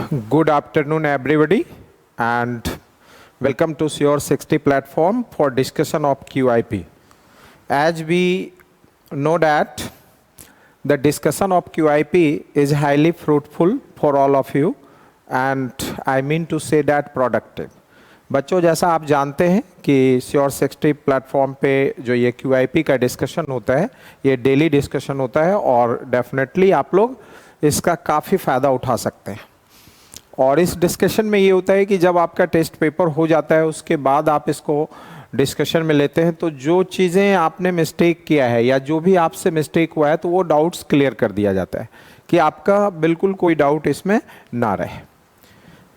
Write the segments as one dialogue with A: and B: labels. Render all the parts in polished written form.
A: Good afternoon, everybody, and welcome to Sure 60 platform for discussion of QIP. As we know that the discussion of QIP is highly fruitful for all of you, and I mean to say that productive. बच्चों, जैसा आप जानते हैं कि sure 60 platform पे जो ये QIP का डिस्कशन होता है, ये डेली डिस्कशन होता है और डेफिनेटली आप लोग इसका काफ़ी फ़ायदा उठा सकते हैं। और इस डिस्कशन में ये होता है कि जब आपका टेस्ट पेपर हो जाता है उसके बाद आप इसको डिस्कशन में लेते हैं, तो जो चीज़ें आपने मिस्टेक किया है या जो भी आपसे मिस्टेक हुआ है तो वो डाउट्स क्लियर कर दिया जाता है कि आपका बिल्कुल कोई डाउट इसमें ना रहे।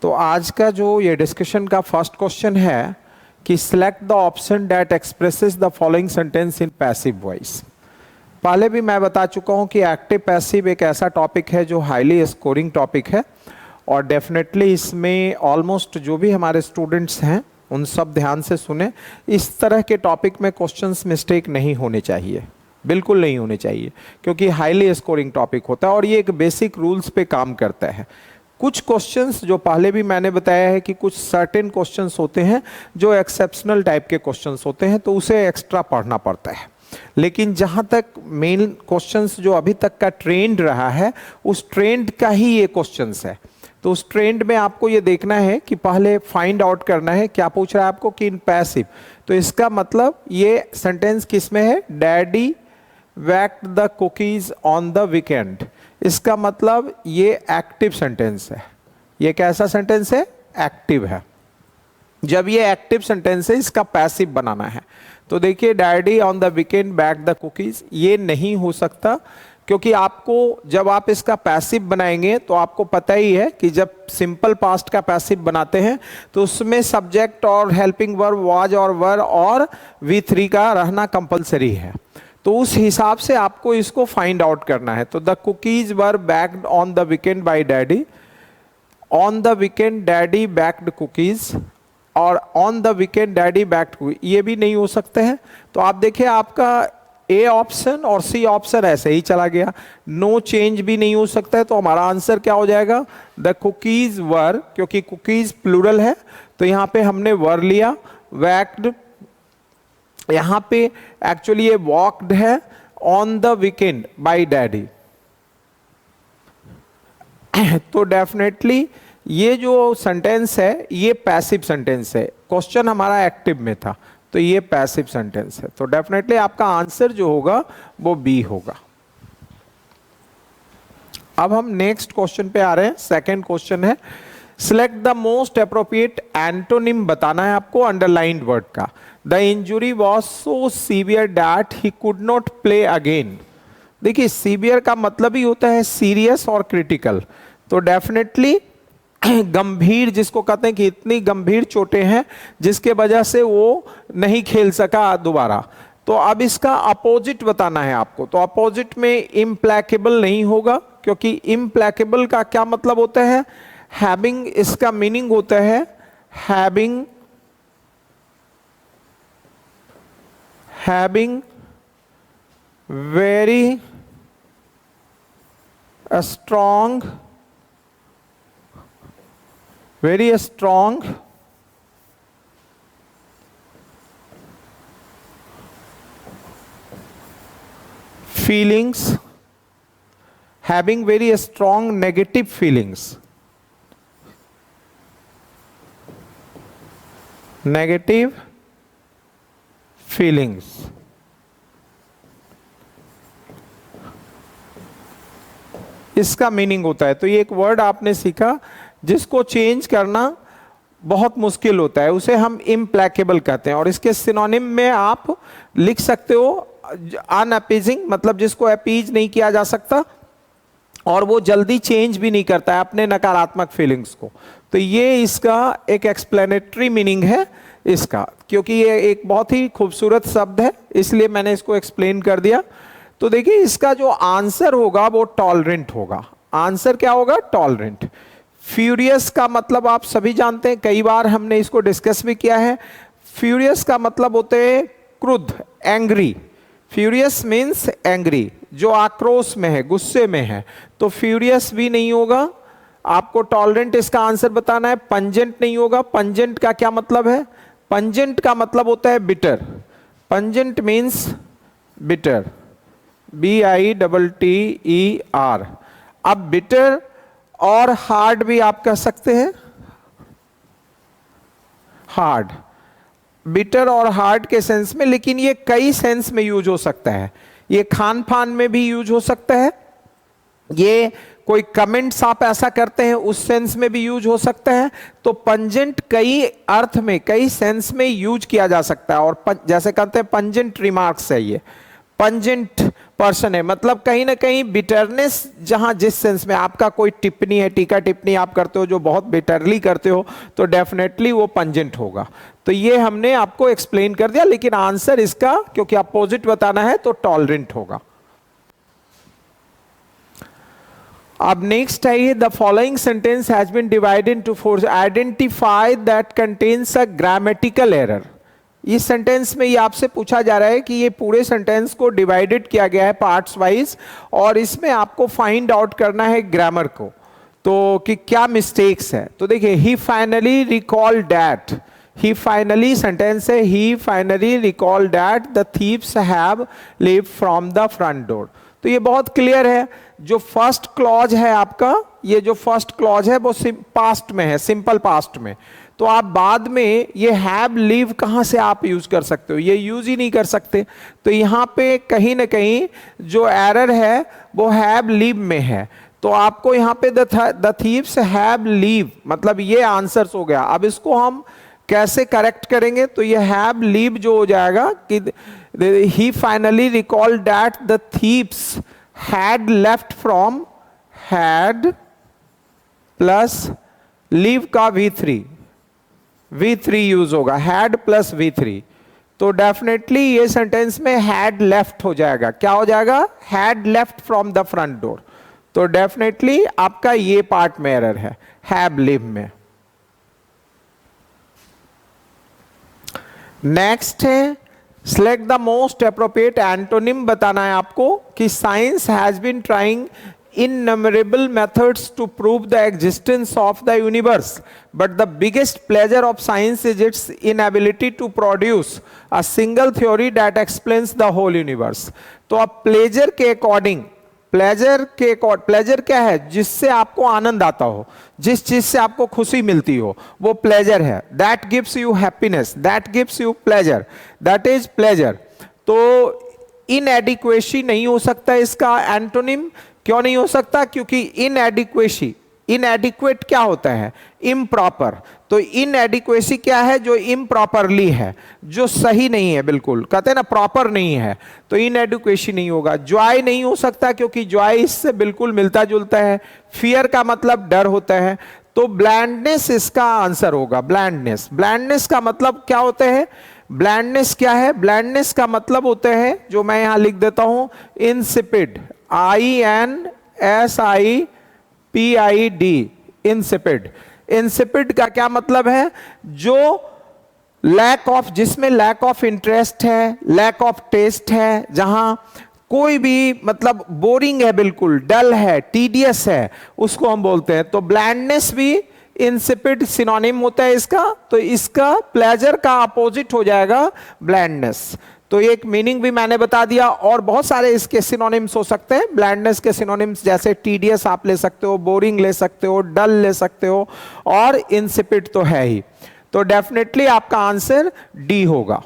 A: तो आज का जो ये डिस्कशन का फर्स्ट क्वेश्चन है कि select the option that expresses the following sentence in passive voice. पहले भी मैं बता चुका हूँ कि एक्टिव पैसिव एक ऐसा टॉपिक है जो हाईली स्कोरिंग टॉपिक है और डेफिनेटली इसमें ऑलमोस्ट जो भी हमारे स्टूडेंट्स हैं उन सब ध्यान से सुने। इस तरह के टॉपिक में क्वेश्चंस मिस्टेक नहीं होने चाहिए, बिल्कुल नहीं होने चाहिए, क्योंकि हाईली स्कोरिंग टॉपिक होता है और ये एक बेसिक रूल्स पे काम करता है। कुछ क्वेश्चंस जो पहले भी मैंने बताया है कि कुछ सर्टेन क्वेश्चंस होते हैं जो एक्सेप्शनल टाइप के क्वेश्चंस होते हैं, तो उसे एक्स्ट्रा पढ़ना पड़ता है। लेकिन जहाँ तक मेन क्वेश्चंस जो अभी तक का ट्रेंड रहा है उस ट्रेंड का ही ये क्वेश्चंस है। तो उस ट्रेंड में आपको ये देखना है कि पहले फाइंड आउट करना है क्या पूछ रहा है आपको कि इन पैसिव, तो इसका मतलब ये सेंटेंस किस में है, daddy baked the cookies on the weekend. इसका मतलब ये एक्टिव सेंटेंस है। ये कैसा सेंटेंस है, एक्टिव है। जब ये एक्टिव सेंटेंस है इसका पैसिव बनाना है। तो देखिए daddy on the weekend back the cookies, ये नहीं हो सकता, क्योंकि आपको जब आप इसका पैसिव बनाएंगे तो आपको पता ही है कि जब सिंपल पास्ट का पैसिव बनाते हैं तो उसमें सब्जेक्ट और हेल्पिंग वर्ब वाज और वर और V3 का रहना कंपलसरी है। तो उस हिसाब से आपको इसको फाइंड आउट करना है। तो the cookies were baked on the weekend by daddy, on the weekend daddy baked cookies और on the weekend daddy baked, ये भी नहीं हो सकते हैं। तो आप देखिए आपका ए ऑप्शन और सी ऑप्शन ऐसे ही चला गया, नो चेंज भी नहीं हो सकता है। तो हमारा आंसर क्या हो जाएगा, द कुकीज वर, क्योंकि कुकीज प्लूरल है तो यहाँ पे हमने वर लिया। वैक्ड, यहाँ पे एक्चुअली ये वॉक्ड है, on the weekend by daddy. तो डेफिनेटली ये जो सेंटेंस है ये पैसिव सेंटेंस है। क्वेश्चन हमारा एक्टिव में था तो ये पैसिव सेंटेंस है। तो डेफिनेटली आपका आंसर जो होगा वो बी होगा। अब हम नेक्स्ट क्वेश्चन पे आ रहे हैं। सेकंड क्वेश्चन है select the most appropriate antonym बताना है आपको अंडरलाइंड वर्ड का। The injury was so severe that he could not play again. देखिए सीवियर का मतलब ही होता है सीरियस और क्रिटिकल। तो डेफिनेटली गंभीर जिसको कहते हैं कि इतनी गंभीर चोटें हैं जिसके वजह से वो नहीं खेल सका दोबारा। तो अब इसका अपोजिट बताना है आपको। तो अपोजिट में इम्प्लैकेबल नहीं होगा, क्योंकि इम्प्लैकेबल का क्या मतलब होता है, हैविंग, इसका मीनिंग होता है having very strong feelings, having very strong negative feelings, इसका मीनिंग होता है। तो ये एक वर्ड आपने सीखा जिसको चेंज करना बहुत मुश्किल होता है, उसे हम इम्प्लैकेबल कहते हैं। और इसके सिनोनिम में आप लिख सकते हो अनअपीजिंग, मतलब जिसको अपीज नहीं किया जा सकता और वो जल्दी चेंज भी नहीं करता है अपने नकारात्मक फीलिंग्स को। तो ये इसका एक एक्सप्लेनेटरी मीनिंग है इसका, क्योंकि ये एक बहुत ही खूबसूरत शब्द है इसलिए मैंने इसको एक्सप्लेन कर दिया। तो देखिए इसका जो आंसर होगा वो टॉलरेंट होगा। आंसर क्या होगा, टॉलरेंट। फ्यूरियस का मतलब आप सभी जानते हैं, कई बार हमने इसको डिस्कस भी किया है। फ्यूरियस का मतलब होते हैं क्रुद्ध, एंग्री। फ्यूरियस मीन्स एंग्री, जो आक्रोश में है, गुस्से में है। तो फ्यूरियस भी नहीं होगा, आपको टॉलरेंट इसका आंसर बताना है, पंजेंट नहीं होगा। पंजेंट का क्या मतलब है? पंजेंट का मतलब होता है bitter. Pungent means bitter, BITTER। अब बिटर और हार्ड भी आप कह सकते हैं, हार्ड, बिटर और हार्ड के सेंस में, लेकिन ये कई सेंस में यूज हो सकता है। ये खान पान में भी यूज हो सकता है, ये कोई कमेंट्स आप ऐसा करते हैं उस सेंस में भी यूज हो सकता है। तो पंजेंट कई अर्थ में, कई सेंस में यूज किया जा सकता है। और जैसे कहते हैं पंजेंट रिमार्क्स है, ये पंजेंट पर्सन है, मतलब कहीं ना कहीं बिटरनेस, जहां जिस सेंस में आपका कोई टिप्पणी है, टीका टिप्पणी आप करते हो जो बहुत बिटरली करते हो, तो डेफिनेटली वो पंजेंट होगा। तो ये हमने आपको एक्सप्लेन कर दिया, लेकिन आंसर इसका क्योंकि अपोजिट बताना है तो टॉलरेंट होगा। अब नेक्स्ट है, the following sentence has been divided into 4, identify that contains a grammatical error. इस सेंटेंस में ये आपसे पूछा जा रहा है कि ये पूरे सेंटेंस को डिवाइडेड किया गया है पार्ट्स वाइज, और इसमें आपको फाइंड आउट करना है ग्रामर को, तो कि क्या मिस्टेक्स है। तो देखिए, he finally recall that, he finally sentence है, he finally recall that the thieves have leaved from the front door. तो ये बहुत क्लियर है। जो फर्स्ट क्लॉज है आपका, ये जो फर्स्ट क्लॉज है वो पास्ट में है, सिंपल पास्ट में। तो आप बाद में ये हैव लिव कहां से आप यूज कर सकते हो? ये यूज ही नहीं कर सकते। तो यहां पे कहीं ना कहीं जो एरर है वो हैव लिव में है। तो आपको यहां पे द थीव्स हैव लिव, मतलब ये आंसर्स हो गया। अब इसको हम कैसे करेक्ट करेंगे? तो ये हैव लिव जो हो जाएगा कि he finally recall that the thieves had left from, had plus live का V3 यूज होगा, हैड प्लस V3। तो डेफिनेटली ये सेंटेंस में हैड लेफ्ट हो जाएगा। क्या हो जाएगा? Had left from the front door. तो डेफिनेटली आपका ये पार्ट में एरर है, हैव लिव में। नेक्स्ट है, select the most appropriate antonym बताना है आपको कि science has been trying innumerable methods to prove the existence of the universe, but the biggest pleasure of science is its inability to produce a single theory that explains the whole universe। तो अब pleasure के according, pleasure क्या है? जिससे आपको आनंद आता हो, जिस चीज से आपको खुशी मिलती हो, वो प्लेजर है। That gives you happiness, that gives you pleasure, that is pleasure. तो इनएडिक्वेसी नहीं हो सकता इसका एंटोनिम। क्यों नहीं हो सकता? क्योंकि इनएडिक्वेसी, इनएडिक्वेट क्या होता है? इम्प्रॉपर। तो इनएडिक्वेसी क्या है? जो इम्प्रॉपरली है, जो सही नहीं है, बिल्कुल कहते हैं ना प्रॉपर नहीं है, तो इनएडिक्वेसी नहीं होगा। जॉय नहीं हो सकता क्योंकि जॉय इससे बिल्कुल मिलता जुलता है। फियर का मतलब डर होता है। तो ब्लैंडनेस इसका आंसर होगा, ब्लैंडनेस। ब्लैंडनेस का मतलब क्या होता है? ब्लैंडनेस क्या है? ब्लैंडनेस का मतलब होता है, जो मैं यहां लिख देता हूं, इंसिपिड, INSIPID, इंसिपिड। इंसिपिड का क्या मतलब है? जो लैक ऑफ, जिसमें लैक ऑफ इंटरेस्ट है, लैक ऑफ टेस्ट है, जहां कोई भी मतलब बोरिंग है, बिल्कुल डल है, टीडियस है, उसको हम बोलते हैं। तो ब्लैंडनेस भी इंसिपिड सिनोनिम होता है इसका। तो इसका प्लेजर का अपोजिट हो जाएगा ब्लैंडनेस। तो एक मीनिंग भी मैंने बता दिया, और बहुत सारे इसके सिनोनिम्स हो सकते हैं। ब्लैंडनेस के सिनोनिम्स जैसे टीडियस आप ले सकते हो, बोरिंग ले सकते हो, डल ले सकते हो, और इंसिपिड तो है ही। तो डेफिनेटली आपका आंसर डी होगा।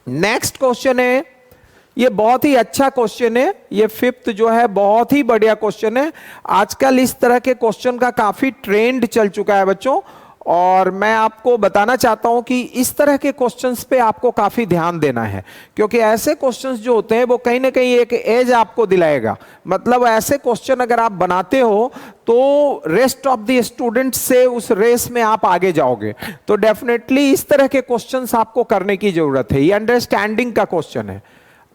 A: नेक्स्ट क्वेश्चन है, ये बहुत ही अच्छा क्वेश्चन है। ये फिफ्थ जो है बहुत ही बढ़िया क्वेश्चन है। आजकल इस तरह के क्वेश्चन का काफी ट्रेंड चल चुका है बच्चों, और मैं आपको बताना चाहता हूं कि इस तरह के क्वेश्चंस पे आपको काफी ध्यान देना है, क्योंकि ऐसे क्वेश्चंस जो होते हैं वो कहीं ना कहीं एक एज आपको दिलाएगा। मतलब ऐसे क्वेश्चन अगर आप बनाते हो तो रेस्ट ऑफ द स्टूडेंट्स से उस रेस में आप आगे जाओगे। तो डेफिनेटली इस तरह के क्वेश्चंस आपको करने की जरूरत है। ये अंडरस्टैंडिंग का क्वेश्चन है।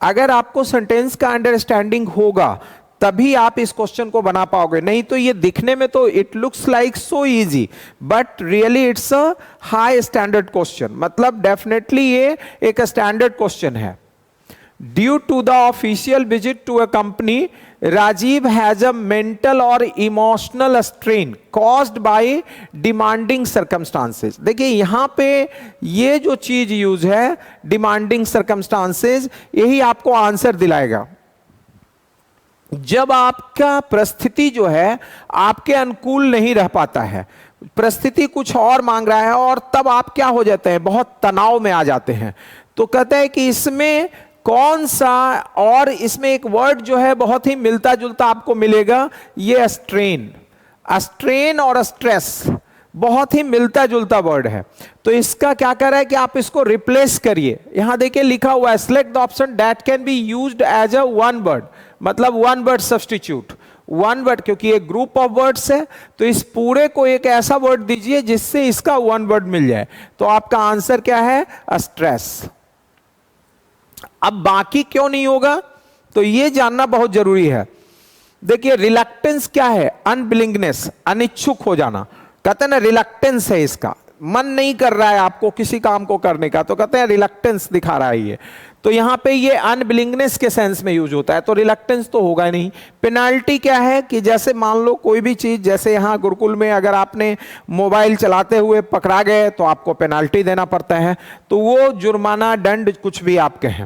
A: अगर आपको सेंटेंस का अंडरस्टैंडिंग होगा तभी आप इस क्वेश्चन को बना पाओगे, नहीं तो ये दिखने में तो it looks like so easy, but really it's a high standard question. मतलब डेफिनेटली ये एक स्टैंडर्ड क्वेश्चन है। Due to the official visit to a company Rajiv has a mental और emotional strain caused by demanding circumstances. देखिए यहां पे ये जो चीज यूज है डिमांडिंग सर्कमस्टांसेस, यही आपको आंसर दिलाएगा। जब आपका परिस्थिति जो है आपके अनुकूल नहीं रह पाता है, परिस्थिति कुछ और मांग रहा है, और तब आप क्या हो जाते हैं, बहुत तनाव में आ जाते हैं। तो कहता है कि इसमें कौन सा, और इसमें एक वर्ड जो है बहुत ही मिलता जुलता आपको मिलेगा, ये स्ट्रेन। स्ट्रेन और स्ट्रेस बहुत ही मिलता जुलता वर्ड है। तो इसका क्या कर रहा है कि आप इसको रिप्लेस करिए। यहां देखिए लिखा हुआ है select the option that can be used as a one word, मतलब one word substitute. One word, क्योंकि एक ग्रुप ऑफ वर्ड्स है, तो इस पूरे को एक ऐसा वर्ड दीजिए जिससे इसका वन वर्ड मिल जाए। तो आपका आंसर क्या है, स्ट्रेस। अब बाकी क्यों नहीं होगा, तो ये जानना बहुत जरूरी है। देखिए रिलक्टेंस क्या है, अनविलिंगनेस, अनिच्छुक हो जाना। कहते हैं ना रिलक्टेंस है, इसका मन नहीं कर रहा है आपको किसी काम को करने का, तो कहते हैं रिलक्टेंस दिखा रहा है ये। तो यहां पे ये अनविलिंगनेस के सेंस में यूज होता है, तो रिलक्टेंस तो होगा नहीं। पेनाल्टी क्या है कि जैसे मान लो कोई भी चीज, जैसे यहां गुरुकुल में अगर आपने मोबाइल चलाते हुए पकड़ा गए तो आपको पेनाल्टी देना पड़ता है, तो वो जुर्माना, दंड, कुछ भी आप कहें,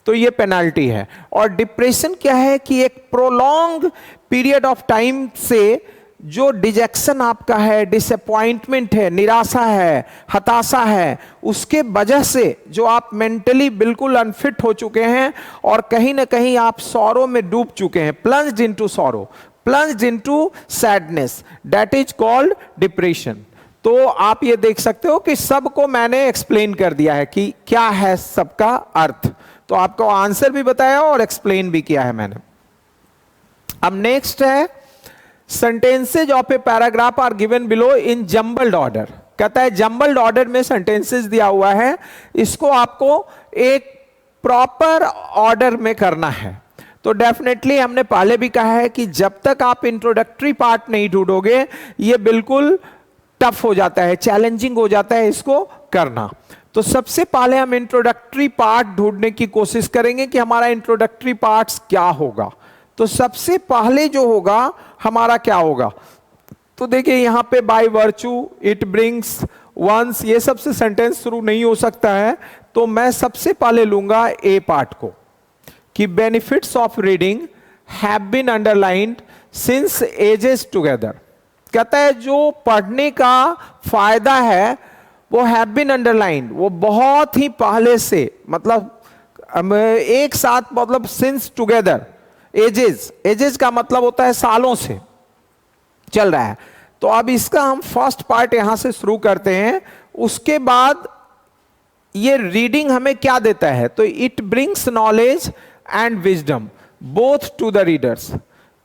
A: तो ये पेनाल्टी है। और डिप्रेशन क्या है कि एक प्रोलॉन्ग पीरियड ऑफ टाइम से जो डिजेक्शन आपका है, डिसअपॉइंटमेंट है, निराशा है, हताशा है, उसके वजह से जो आप मेंटली बिल्कुल अनफिट हो चुके हैं और कहीं ना कहीं आप सॉरो में डूब चुके हैं, plunged into sorrow, plunged into sadness, that is called depression. तो आप ये देख सकते हो कि सबको मैंने एक्सप्लेन कर दिया है कि क्या है सबका अर्थ। तो आपको आंसर भी बताया और एक्सप्लेन भी किया है मैंने। अब नेक्स्ट है sentences of a paragraph are given below in jumbled order. कहता है जंबल्ड ऑर्डर में सेंटेंसेज दिया हुआ है, इसको आपको एक प्रॉपर ऑर्डर में करना है। तो डेफिनेटली हमने पहले भी कहा है कि जब तक आप इंट्रोडक्टरी पार्ट नहीं ढूंढोगे ये बिल्कुल टफ हो जाता है, चैलेंजिंग हो जाता है इसको करना। तो सबसे पहले हम इंट्रोडक्टरी पार्ट ढूंढने की कोशिश करेंगे कि हमारा इंट्रोडक्टरी पार्ट्स क्या होगा। तो सबसे पहले जो होगा हमारा क्या होगा, तो देखिए यहां पे by virtue, it brings, once, ये सबसे सेंटेंस शुरू नहीं हो सकता है। तो मैं सबसे पहले लूंगा ए पार्ट को कि benefits of reading have been underlined since ages together. कहता है जो पढ़ने का फायदा है वो हैव बीन अंडरलाइंड, वो बहुत ही पहले से, मतलब एक साथ, मतलब सिंस टुगेदर, एजेस, एजेस का मतलब होता है सालों से चल रहा है। तो अब इसका हम फर्स्ट पार्ट यहां से शुरू करते हैं। उसके बाद ये रीडिंग हमें क्या देता है, तो it brings knowledge and wisdom both to the readers.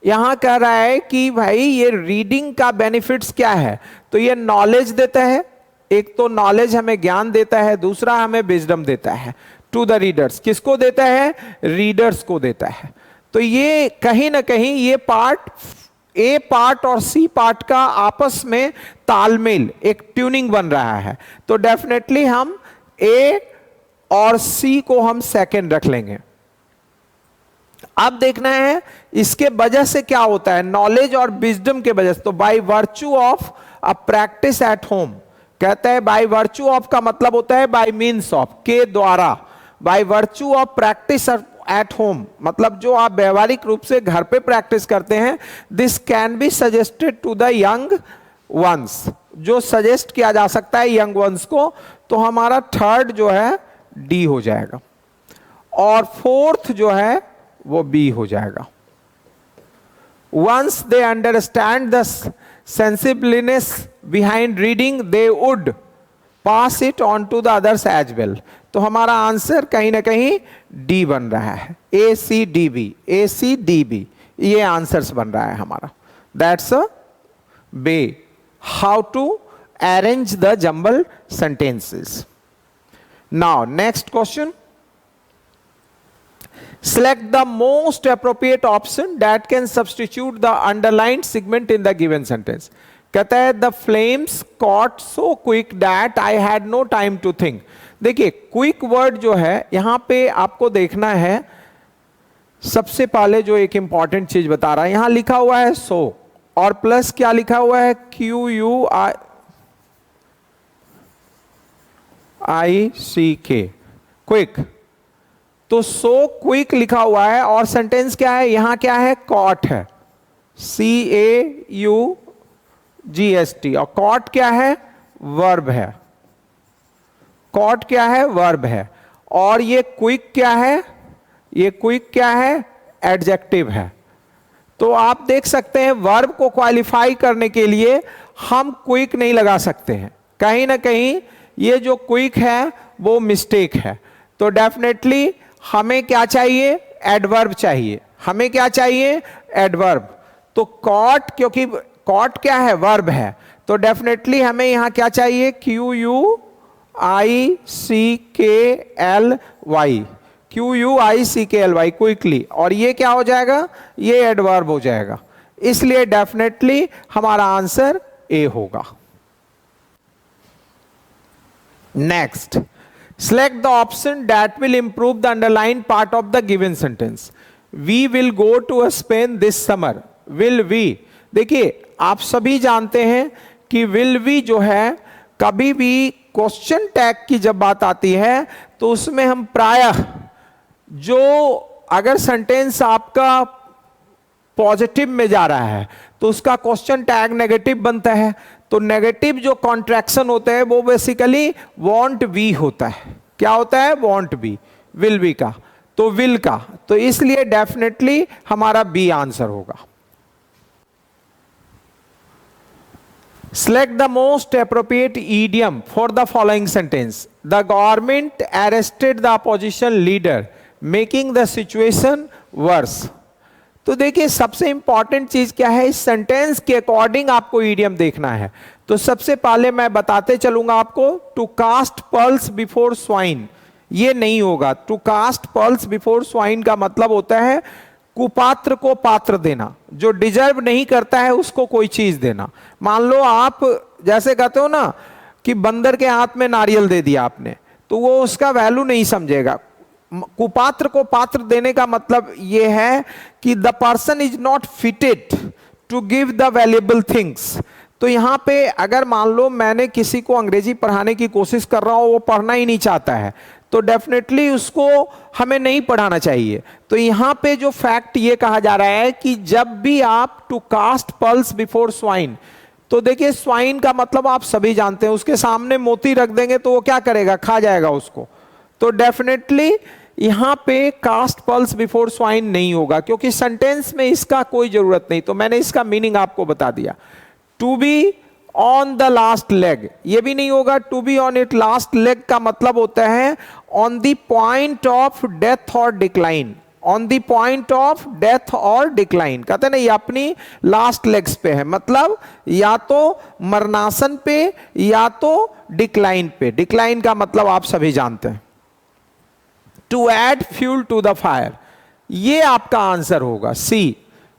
A: यहां कह रहा है कि भाई ये रीडिंग का बेनिफिट्स क्या है, तो ये नॉलेज देता है, एक तो नॉलेज हमें ज्ञान देता है, दूसरा हमें विजडम देता है टू द रीडर्स। किसको देता है, रीडर्स को देता है। तो ये कहीं ना कहीं ये पार्ट, ए पार्ट और सी पार्ट का आपस में तालमेल, एक ट्यूनिंग बन रहा है। तो डेफिनेटली हम ए और सी को हम सेकंड रख लेंगे। अब देखना है इसके वजह से क्या होता है, नॉलेज और विजडम के वजह से। तो by virtue of a practice at home, कहता है बाय वर्च्यू ऑफ का मतलब होता है बाय मीन्स ऑफ, के द्वारा। By virtue of practice at home मतलब जो आप व्यवहारिक रूप से घर पे प्रैक्टिस करते हैं। This can be suggested to the young ones, जो सजेस्ट किया जा सकता है यंग वंस को। तो हमारा थर्ड जो है डी हो जाएगा और फोर्थ जो है वो बी हो जाएगा। Once they understand the sensibleness behind reading they would pass it on to the others as well. तो हमारा आंसर कहीं ना कहीं डी बन रहा है, A C D B, A C D B, ये आंसर्स बन रहा है हमारा। That's a way how to arrange the jumble sentences. Now next question, select the most appropriate option that can substitute the underlined segment in the given sentence। कहता है the flames caught so quick that I had no time to think। देखिए quick word जो है यहां पे आपको देखना है, सबसे पहले जो एक इंपॉर्टेंट चीज बता रहा है, यहां लिखा हुआ है सो और प्लस क्या लिखा हुआ है, QUICK, क्विक। तो सो क्विक लिखा हुआ है और सेंटेंस क्या है, यहां क्या है, कॉट है, CAUGST, और कॉट क्या है, वर्ब है। कॉट क्या है, वर्ब है। और ये क्विक क्या है, ये क्विक क्या है, एडजेक्टिव है। तो आप देख सकते हैं वर्ब को क्वालिफाई करने के लिए हम क्विक नहीं लगा सकते हैं, कहीं ना कहीं ये जो क्विक है वो मिस्टेक है। तो डेफिनेटली हमें क्या चाहिए, एडवर्ब चाहिए। हमें क्या चाहिए, एडवर्ब। तो कॉट, क्योंकि कॉट क्या है, वर्ब है, तो डेफिनेटली हमें यहां क्या चाहिए, QUICKLY, क्विकली, और ये क्या हो जाएगा, ये एडवर्ब हो जाएगा। इसलिए डेफिनेटली हमारा आंसर ए होगा। Next, select the option that will improve the underlined part of the given sentence. We will go to Spain this summer. Will we? देखिए आप सभी जानते हैं कि will we जो है, कभी भी क्वेश्चन टैग की जब बात आती है तो उसमें हम प्रायः जो, अगर सेंटेंस आपका पॉजिटिव में जा रहा है तो उसका क्वेश्चन टैग नेगेटिव बनता है। तो नेगेटिव जो कॉन्ट्रैक्शन होता है वो बेसिकली वॉन्ट बी होता है। क्या होता है, वॉन्ट बी, विल बी का, तो विल का। तो इसलिए डेफिनेटली हमारा बी आंसर होगा। Select the most appropriate idiom for the following sentence. The government arrested the opposition leader, making the situation worse. तो देखिए सबसे इंपॉर्टेंट चीज क्या है, इस सेंटेंस के अकॉर्डिंग आपको ईडियम देखना है। तो सबसे पहले मैं बताते चलूंगा आपको, to cast pearls before swine, ये नहीं होगा। To cast pearls before swine का मतलब होता है कुपात्र को पात्र देना, जो डिजर्व नहीं करता है उसको कोई चीज देना। मान लो आप जैसे कहते हो ना कि बंदर के हाथ में नारियल दे दिया आपने, तो वो उसका वैल्यू नहीं समझेगा। कुपात्र को पात्र देने का मतलब यह है कि the person is not fitted to give the valuable things. तो यहां पे अगर मान लो मैंने किसी को अंग्रेजी पढ़ाने की कोशिश कर रहा हूं, वो पढ़ना ही नहीं चाहता है, तो डेफिनेटली उसको हमें नहीं पढ़ाना चाहिए। तो यहां पे जो फैक्ट ये कहा जा रहा है कि जब भी आप to cast pearls before swine, तो देखिए स्वाइन का मतलब आप सभी जानते हैं, उसके सामने मोती रख देंगे तो वो क्या करेगा, खा जाएगा उसको। तो डेफिनेटली यहां पे कास्ट पर्ल्स बिफोर स्वाइन नहीं होगा, क्योंकि सेंटेंस में इसका कोई जरूरत नहीं। तो मैंने इसका मीनिंग आपको बता दिया। To be on the last leg, ये भी नहीं होगा। To be on it last leg का मतलब होता है on the point of death और decline. On the point of death और डिक्लाइन कहते हैं ना, ये अपनी लास्ट लेग्स पे है, मतलब या तो मरणासन पे या तो डिक्लाइन पे। डिक्लाइन का मतलब आप सभी जानते हैं। To add fuel to the fire, ये आपका आंसर होगा सी।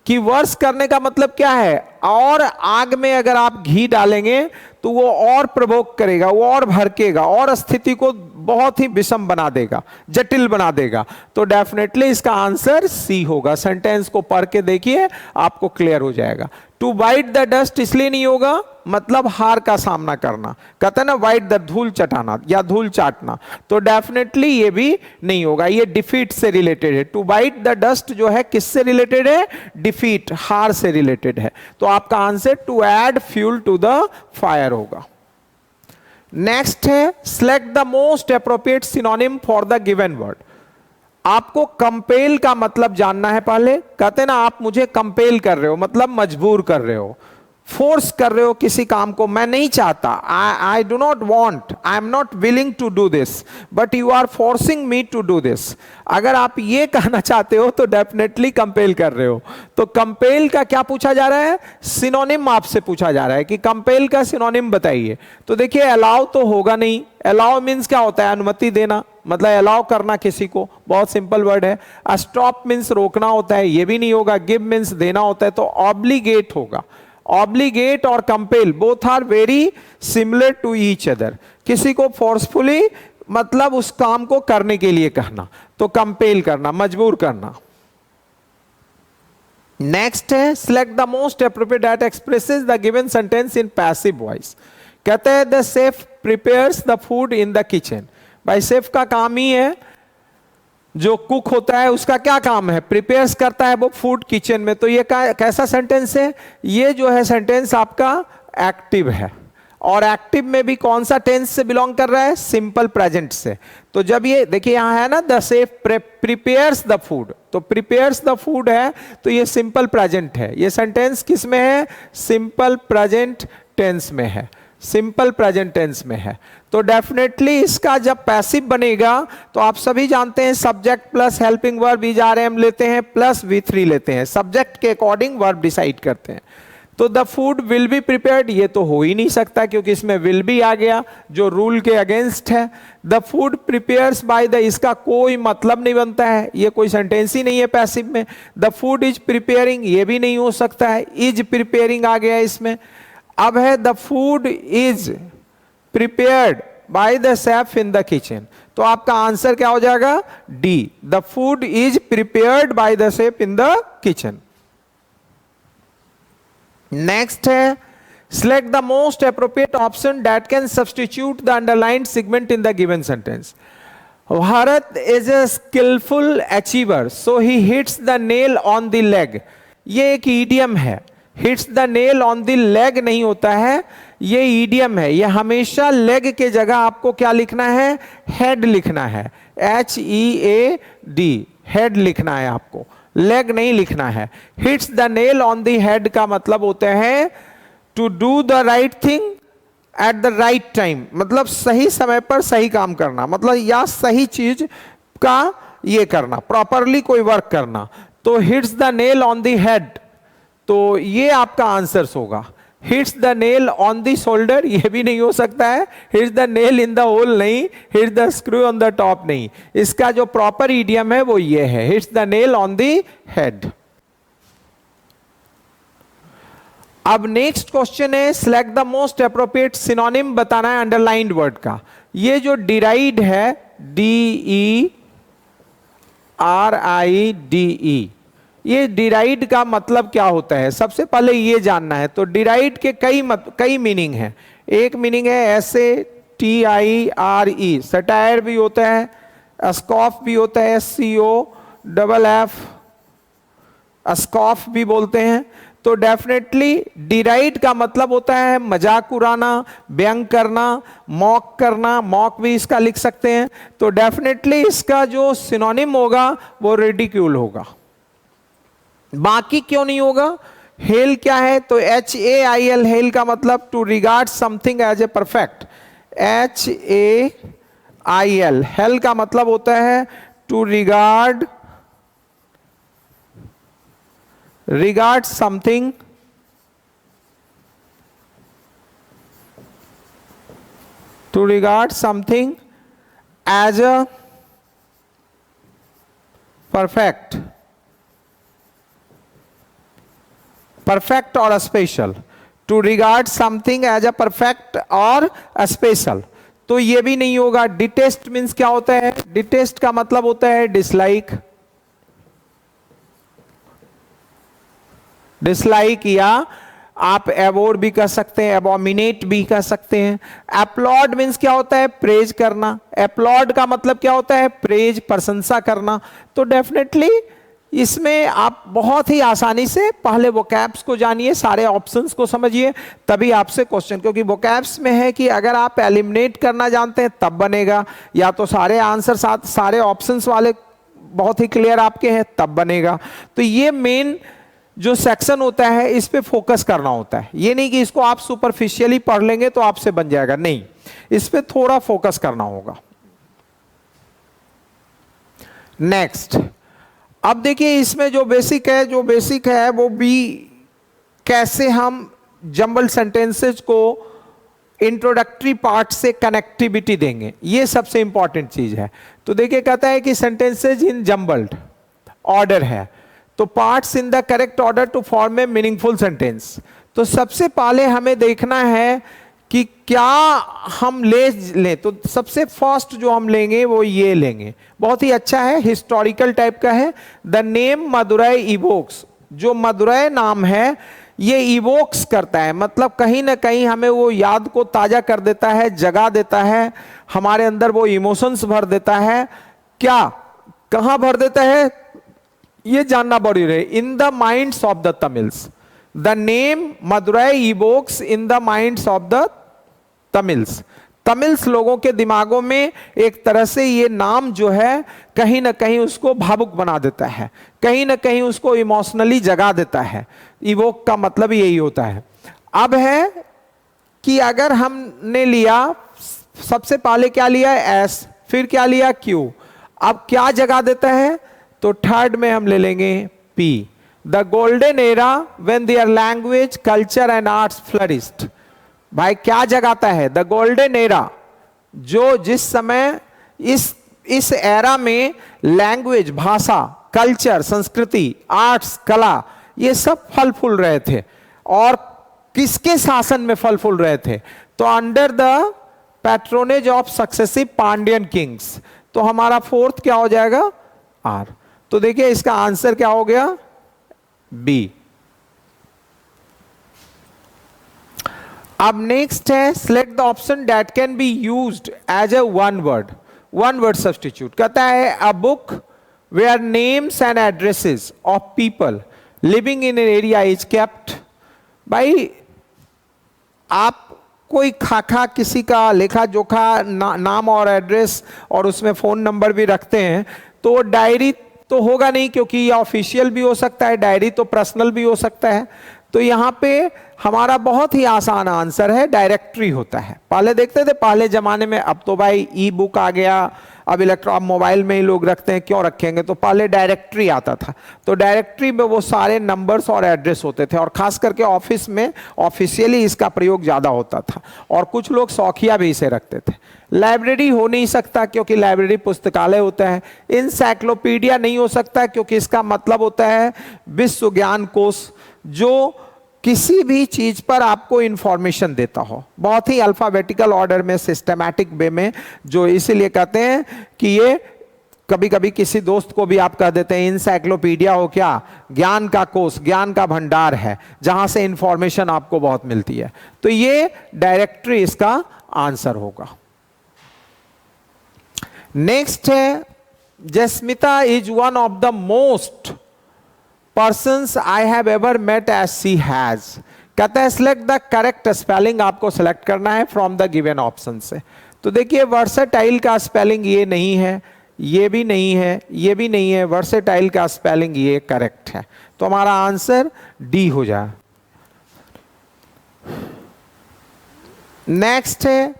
A: कि वर्स करने का मतलब क्या है, और आग में अगर आप घी डालेंगे तो वो और प्रवोक करेगा, वो और भड़केगा और स्थिति को बहुत ही विषम बना देगा, जटिल बना देगा। तो डेफिनेटली इसका आंसर सी होगा। सेंटेंस को पढ़ के देखिए, आपको क्लियर हो जाएगा। टू बाइट द डस्ट इसलिए नहीं होगा, मतलब हार का सामना करना, कहते हैं ना वाइट द, धूल चटाना या धूल चाटना। तो डेफिनेटली ये भी नहीं होगा, ये डिफीट से रिलेटेड है। टू बाइट द डस्ट जो है किससे रिलेटेड है, डिफीट, हार से रिलेटेड है। तो आपका answer to add fuel to the fire होगा। नेक्स्ट है, select the most appropriate synonym for the given word. आपको कंपेल का मतलब जानना है पहले। कहते हैं ना आप मुझे कंपेल कर रहे हो, मतलब मजबूर कर रहे हो, फोर्स कर रहे हो किसी काम को। मैं नहीं चाहता, I do not want, I am not willing to do this, but you are forcing me to do this. अगर आप ये कहना चाहते हो तो डेफिनेटली कंपेल कर रहे हो। तो कंपेल का क्या पूछा जा रहा है, सिनोनिम आपसे पूछा जा रहा है कि कंपेल का सिनोनिम बताइए। तो देखिए अलाउ तो होगा नहीं। अलाउ मीन्स क्या होता है, अनुमति देना, मतलब अलाउ करना किसी को, बहुत सिंपल वर्ड है। स्टॉप मीन्स रोकना होता है, ये भी नहीं होगा। गिव मीन्स देना होता है, तो ऑब्लिगेट होगा। ऑब्लिगेट और compel both are very similar to each other. किसी को फोर्सफुली मतलब उस काम को करने के लिए कहना, तो कंपेल करना, मजबूर करना। नेक्स्ट है select the most appropriate that expresses the given sentence in passive voice. कहते हैं the chef prepares the food in the kitchen. भाई शेफ का काम ही है, जो कुक होता है उसका क्या काम है, प्रिपेयर्स करता है वो फूड किचन में। तो ये कैसा सेंटेंस है, ये जो है सेंटेंस आपका एक्टिव है, और एक्टिव में भी कौन सा टेंस से बिलोंग कर रहा है, सिंपल प्रेजेंट से। तो जब ये देखिए यहां है ना the chef prepares the food, तो प्रिपेयर्स द फूड है तो ये सिंपल प्रेजेंट है। ये सेंटेंस किस में है, सिंपल प्रेजेंट टेंस में है, सिंपल प्रेजेंट टेंस में है। तो डेफिनेटली इसका जब पैसिव बनेगा तो आप सभी जानते हैं subject plus helping verb is-are-M लेते हैं प्लस V3 लेते हैं, सब्जेक्ट के अकॉर्डिंग वर्ब डिसाइड करते हैं। तो the food will be prepared, ये तो हो ही नहीं सकता क्योंकि इसमें विल बी आ गया जो रूल के अगेंस्ट है। The food prepares by the, इसका कोई मतलब नहीं बनता है, ये कोई सेंटेंस ही नहीं है पैसिव में। द फूड इज प्रिपेयरिंग, ये भी नहीं हो सकता है, इज प्रिपेयरिंग आ गया इसमें। अब है the food is prepared by the chef in the kitchen, तो आपका आंसर क्या हो जाएगा, D, the food is prepared by the chef in the kitchen. Next है select the most appropriate option that can substitute the underlined segment in the given sentence. Bharat is a skillful achiever so he hits the nail on the leg. ये एक idiom है, hits the nail on the leg नहीं होता है, ये idiom है। ये हमेशा लेग के जगह आपको क्या लिखना है, हेड लिखना है, HEAD, हेड लिखना है आपको, लेग नहीं लिखना है। Hits the nail on the head का मतलब होते हैं to do the right thing at the right time, मतलब सही समय पर सही काम करना, मतलब या सही चीज का ये करना, प्रॉपरली कोई वर्क करना। तो hits the nail on the head, तो ये आपका आंसर्स होगा। Hits the nail on the shoulder, ये भी नहीं हो सकता है, hits the nail in the hole नहीं, hits the screw on the top नहीं। इसका जो प्रॉपर इडियम है वो ये है, hits the nail on the head. अब नेक्स्ट क्वेश्चन है select the most appropriate synonym बताना है अंडरलाइंड वर्ड का। ये जो डिराइड है, DERIDE, ये डिराइड का मतलब क्या होता है, सबसे पहले ये जानना है। तो डिराइड के कई मीनिंग है। एक मीनिंग है SATIRE, सटायर भी होता है, स्कॉफ भी होता है, SCOFF, स्कॉफ भी बोलते हैं। तो डेफिनेटली डिराइड का मतलब होता है मजाक उड़ाना, व्यंग करना, मॉक करना, मॉक भी इसका लिख सकते हैं। तो डेफिनेटली इसका जो सिनोनिम होगा वो रिडिक्यूल होगा। बाकी क्यों नहीं होगा, हेल क्या है, तो HAIL, हेल का मतलब to regard something as a perfect, HAIL, hail का मतलब होता है to regard something as a perfect, perfect और special, to regard something as a perfect और स्पेशल। तो ये भी नहीं होगा। डिटेस्ट मीन्स क्या होता है, डिटेस्ट का मतलब होता है डिसलाइक, डिसलाइक, या आप एवोर भी कर सकते हैं, एबोमिनेट भी कर सकते हैं। अपलॉड मीन्स क्या होता है, प्रेज करना, अपलॉड का मतलब क्या होता है, प्रेज, प्रशंसा करना। तो डेफिनेटली इसमें आप बहुत ही आसानी से पहले वोकैब्स को जानिए, सारे ऑप्शंस को समझिए, तभी आपसे क्वेश्चन, क्योंकि वोकैब्स में है कि अगर आप एलिमिनेट करना जानते हैं तब बनेगा, या तो सारे आंसर सारे ऑप्शंस वाले बहुत ही क्लियर आपके हैं तब बनेगा। तो ये मेन जो सेक्शन होता है इस पे फोकस करना होता है। ये नहीं कि इसको आप सुपरफिशियली पढ़ लेंगे तो आपसे बन जाएगा, नहीं, इस पे थोड़ा फोकस करना होगा। नेक्स्ट, अब देखिए इसमें जो बेसिक है वो भी कैसे हम जंबल सेंटेंसेस को इंट्रोडक्टरी पार्ट से कनेक्टिविटी देंगे, ये सबसे इंपॉर्टेंट चीज है। तो देखिए कहता है कि सेंटेंसेज इन जंबल्ड ऑर्डर है, तो parts in the correct order to form a meaningful sentence. तो सबसे पहले हमें देखना है कि क्या हम ले लें, तो सबसे फर्स्ट जो हम लेंगे वो ये लेंगे, बहुत ही अच्छा है, हिस्टोरिकल टाइप का है। द नेम मदुरै इवोक्स, जो मदुरै नाम है ये इवोक्स करता है, मतलब कहीं ना कहीं हमें वो याद को ताजा कर देता है, जगा देता है, हमारे अंदर वो इमोशंस भर देता है। क्या, कहां भर देता है, ये जानना बड़ी रहे। In the minds of the Tamils, the name Madurai evokes in the minds of the Tamils. Tamils लोगों के दिमागों में एक तरह से ये नाम जो है कहीं ना कहीं उसको भावुक बना देता है, कहीं ना कहीं उसको इमोशनली जगा देता है। इवोक का मतलब यही होता है। अब है कि अगर हमने लिया, सबसे पहले क्या लिया, एस, फिर क्या लिया, क्यू, अब क्या जगा देता है, तो थर्ड में हम ले लेंगे P. The golden era when their language culture and arts flourished. भाई क्या जगाता है, द गोल्डन एरा, जो जिस समय इस एरा में लैंग्वेज, भाषा, कल्चर, संस्कृति, आर्ट्स, कला, ये सब फल फूल रहे थे। और किसके शासन में फल फूल रहे थे, तो under the patronage of successive Pandyan kings. तो हमारा फोर्थ क्या हो जाएगा, आर। तो देखिए इसका आंसर क्या हो गया, बी। अब नेक्स्ट है, select the option that can be used as a one word substitute. कहता है a book where names and addresses of people living in an area is kept. भाई आप कोई खाखा किसी का लेखा जोखा नाम और एड्रेस और उसमें फोन नंबर भी रखते हैं, तो डायरी तो होगा नहीं, क्योंकि ये ऑफिशियल भी हो सकता है, डायरी तो पर्सनल भी हो सकता है। तो यहाँ पे हमारा बहुत ही आसान आंसर है, डायरेक्टरी होता है। पहले देखते थे, पहले जमाने में, अब तो भाई ई बुक आ गया, अब इलेक्ट्रॉन मोबाइल में ही लोग रखते हैं, क्यों रखेंगे, तो पहले डायरेक्टरी आता था। तो डायरेक्टरी में वो सारे नंबर्स और एड्रेस होते थे, और खास करके ऑफिस में ऑफिशियली इसका प्रयोग ज़्यादा होता था, और कुछ लोग शौकिया भी इसे रखते थे। लाइब्रेरी हो नहीं सकता, क्योंकि लाइब्रेरी पुस्तकालय होता है। इंसाइक्लोपीडिया नहीं हो सकता, क्योंकि इसका मतलब होता है विश्व ज्ञान कोश, जो किसी भी चीज पर आपको इंफॉर्मेशन देता हो, बहुत ही अल्फाबेटिकल ऑर्डर में, सिस्टमैटिक वे में, जो इसीलिए कहते हैं कि ये, कभी कभी किसी दोस्त को भी आप कह देते हैं इंसाइक्लोपीडिया हो क्या, ज्ञान का कोश, ज्ञान का भंडार है, जहां से इंफॉर्मेशन आपको बहुत मिलती है। तो ये डायरेक्टरी इसका आंसर होगा। नेक्स्ट है, Jasmita is one of the most persons I have ever met as she has। कहता है select the correct spelling, आपको select करना है from the given option से। तो देखिए versatile का spelling ये नहीं है, ये भी नहीं है, ये भी नहीं है, versatile का spelling ये करेक्ट है। तो हमारा आंसर डी हो जाए। नेक्स्ट है,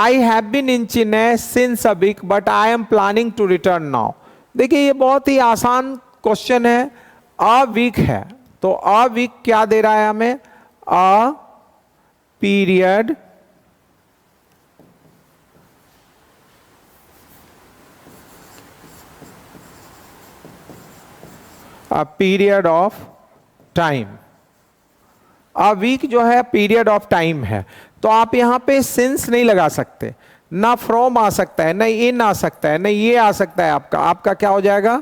A: I have been in Chennai since a week but I am planning to return now। देखिए ये बहुत ही आसान क्वेश्चन है, अ वीक है, तो अ वीक क्या दे रहा है हमें, a period of time. A week जो है पीरियड ऑफ टाइम है, तो आप यहां पे सिंस नहीं लगा सकते, ना फ्रॉम आ सकता है, ना इन आ सकता है, ना ये आ सकता है। आपका क्या हो जाएगा,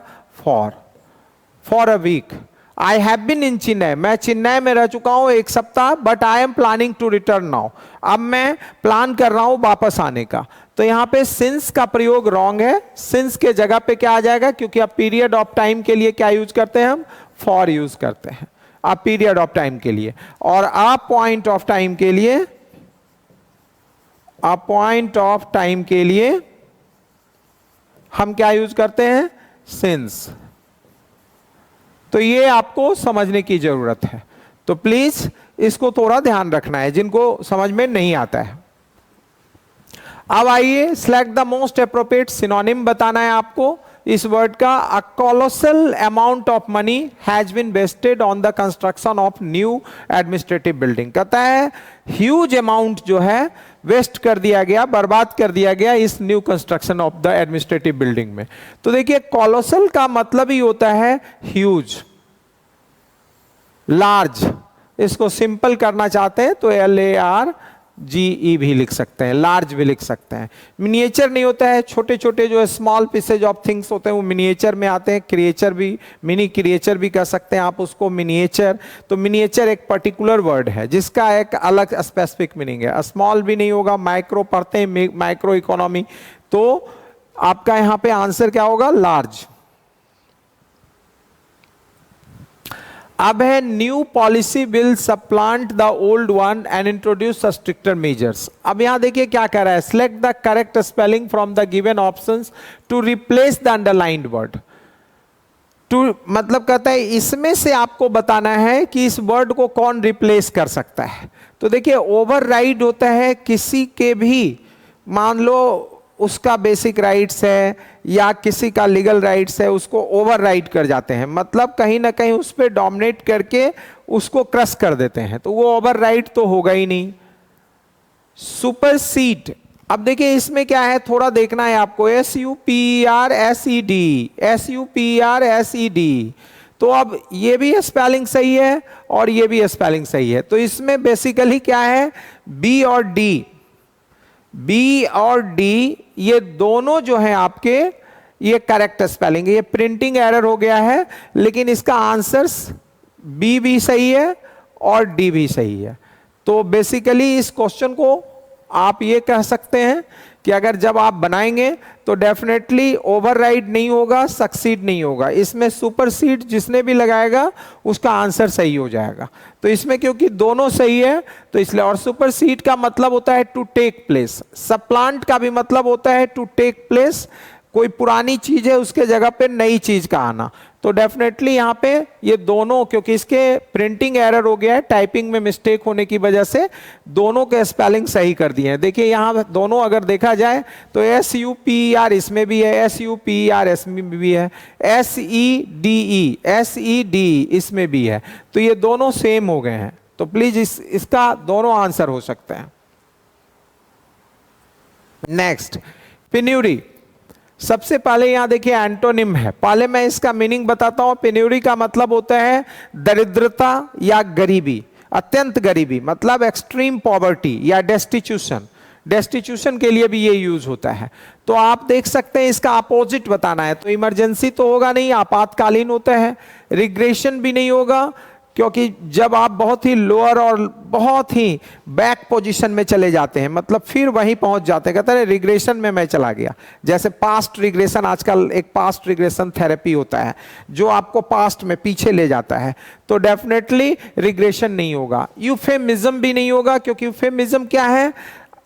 A: for a week. I have been in Chennai, मैं चेन्नई में रह चुका हूं एक सप्ताह, but I am planning to return now, अब मैं प्लान कर रहा हूं वापस आने का। तो यहां पे सिंस का प्रयोग रॉन्ग है, सिंस के जगह पे क्या आ जाएगा, क्योंकि अब पीरियड ऑफ टाइम के लिए क्या यूज करते हैं हम, फॉर यूज करते हैं, अब पीरियड ऑफ टाइम के लिए। और अ पॉइंट ऑफ टाइम के लिए, अ पॉइंट ऑफ टाइम के लिए हम क्या यूज करते हैं, सिंस। तो ये आपको समझने की जरूरत है, तो प्लीज इसको थोड़ा ध्यान रखना है जिनको समझ में नहीं आता है। अब आइए, select the most appropriate synonym बताना है आपको इस वर्ड का। A colossal amount of money has been wasted on the construction of new administrative building. कहता है ह्यूज अमाउंट जो है वेस्ट कर दिया गया, बर्बाद कर दिया गया इस new construction of the administrative building में। तो देखिए कोलोसल का मतलब ही होता है ह्यूज, लार्ज। इसको सिंपल करना चाहते हैं तो LARGE GE भी लिख सकते हैं, लार्ज भी लिख सकते हैं। मिनिएचर नहीं होता है, छोटे छोटे जो स्मॉल पीसेज ऑफ थिंग्स होते हैं वो मिनिएचर में आते हैं। क्रिएचर भी, मिनी क्रिएचर भी कह सकते हैं आप उसको, मिनिएचर। तो मिनिएचर एक पर्टिकुलर वर्ड है जिसका एक अलग स्पेसिफिक मीनिंग है। स्मॉल भी नहीं होगा, माइक्रो पढ़ते हैं, माइक्रो इकोनॉमी। तो आपका यहां पे आंसर क्या होगा? लार्ज। अब है new policy will supplant the old one and introduce stricter measures. अब यहां देखिए क्या कह रहा है, select the correct spelling from the given options to replace the underlined word. To मतलब कहता है इसमें से आपको बताना है कि इस वर्ड को कौन रिप्लेस कर सकता है। तो देखिए ओवरराइड होता है किसी के भी, मान लो उसका बेसिक राइट्स है या किसी का लीगल राइट्स है, उसको ओवरराइड कर जाते हैं, मतलब कहीं ना कहीं उस पर डोमिनेट करके उसको क्रश कर देते हैं, तो वो ओवरराइड तो होगा ही नहीं। सुपरसीड, अब देखिए इसमें क्या है, थोड़ा देखना है आपको। SUPERSED, SUPERSED। तो अब ये भी स्पेलिंग सही है और ये भी स्पेलिंग सही है। तो इसमें बेसिकली क्या है, बी और डी ये दोनों जो है आपके, ये करेक्ट स्पेलिंग है। ये प्रिंटिंग एरर हो गया है, लेकिन इसका आंसर्स बी भी सही है और डी भी सही है। तो बेसिकली इस क्वेश्चन को आप ये कह सकते हैं कि अगर जब आप बनाएंगे तो डेफिनेटली ओवरराइड नहीं होगा, सक्सीड नहीं होगा। इसमें सुपरसीड जिसने भी लगाएगा उसका आंसर सही हो जाएगा। तो इसमें क्योंकि दोनों सही है तो इसलिए, और सुपरसीड का मतलब होता है टू टेक प्लेस, सप्लांट का भी मतलब होता है टू टेक प्लेस, कोई पुरानी चीज है उसके जगह पे नई चीज का आना। तो डेफिनेटली यहाँ पे ये दोनों, क्योंकि इसके प्रिंटिंग एरर हो गया है, टाइपिंग में मिस्टेक होने की वजह से दोनों के स्पेलिंग सही कर दिए हैं। देखिए यहाँ दोनों अगर देखा जाए तो SUPER इसमें भी है, SUPER इसमें भी है, SEDE इसमें भी है। तो ये दोनों सेम हो गए हैं। तो प्लीज इसका दोनों आंसर हो सकते हैं। Next, penury. सबसे पहले यहां देखिए एंटोनिम है, पहले मैं इसका मीनिंग बताता हूं। पेन्यूरी का मतलब होता है दरिद्रता या गरीबी, अत्यंत गरीबी, मतलब एक्सट्रीम पॉवर्टी या डेस्टिट्यूशन। डेस्टिट्यूशन के लिए भी ये यूज होता है। तो आप देख सकते हैं इसका अपोजिट बताना है, तो इमरजेंसी तो होगा नहीं, आपातकालीन होता है। रिग्रेशन भी नहीं होगा, क्योंकि जब आप बहुत ही लोअर और बहुत ही बैक पोजीशन में चले जाते हैं, मतलब फिर वहीं पहुंच जाते हैं, कहते हैं रिग्रेशन में मैं चला गया। जैसे पास्ट रिग्रेशन, आजकल एक पास्ट रिग्रेशन थेरेपी होता है जो आपको पास्ट में पीछे ले जाता है। तो डेफिनेटली रिग्रेशन नहीं होगा। यूफेमिज्म भी नहीं होगा, क्योंकि यूफेमिज्म क्या है,